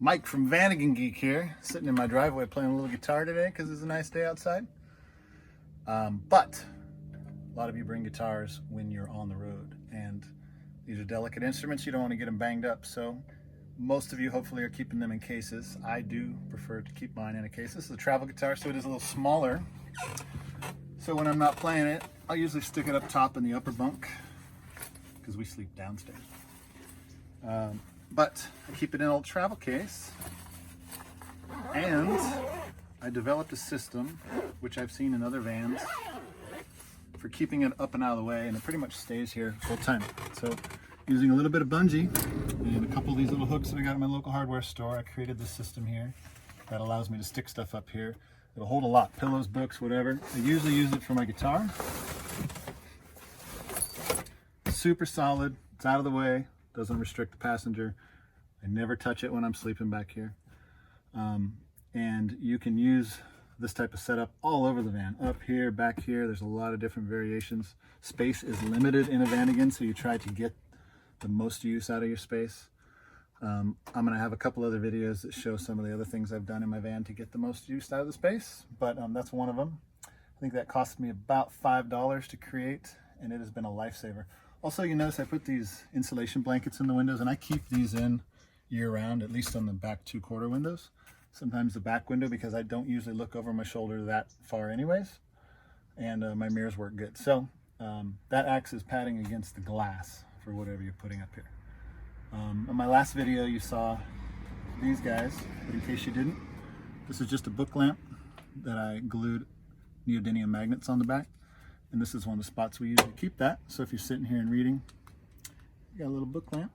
Mike from Vanagon Gear here, sitting in my driveway playing a little guitar today because it's a nice day outside. But a lot of you bring guitars when you're on the road, and these are delicate instruments. You don't want to get them banged up, so most of you hopefully are keeping them in cases. I do prefer to keep mine in a case. This is a travel guitar, so it is a little smaller. So when I'm not playing it, I'll usually stick it up top in the upper bunk because we sleep downstairs. But I keep it in a little travel case, and I developed a system, which I've seen in other vans, for keeping it up and out of the way, and it pretty much stays here full time. So using a little bit of bungee and a couple of these little hooks that I got in my local hardware store, I created this system here that allows me to stick stuff up here. It'll hold a lot, pillows, books, whatever. I usually use it for my guitar. Super solid, it's out of the way, doesn't restrict the passenger. I never touch it when I'm sleeping back here. And you can use this type of setup all over the van, up here, back here. There's a lot of different variations. Space is limited in a Vanagon, so you try to get the most use out of your space. I'm gonna have a couple other videos that show some of the other things I've done in my van to get the most use out of the space, but that's one of them. I think that cost me about $5 to create, and it has been a lifesaver. Also, you notice I put these insulation blankets in the windows, and I keep these in year-round, at least on the back 2/4 windows. Sometimes the back window, because I don't usually look over my shoulder that far anyways, and my mirrors work good. So that acts as padding against the glass for whatever you're putting up here. On my last video, you saw these guys, but in case you didn't, this is just a book lamp that I glued neodymium magnets on the back. And this is one of the spots we usually keep that. So if you're sitting here and reading, you got a little book lamp.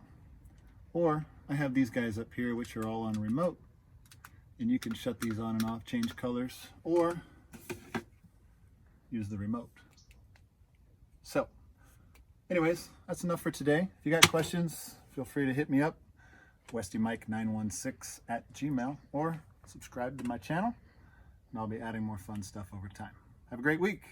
Or I have these guys up here, which are all on remote. And you can shut these on and off, change colors, or use the remote. So anyways, that's enough for today. If you got questions, feel free to hit me up, westymike916@gmail, or subscribe to my channel, and I'll be adding more fun stuff over time. Have a great week.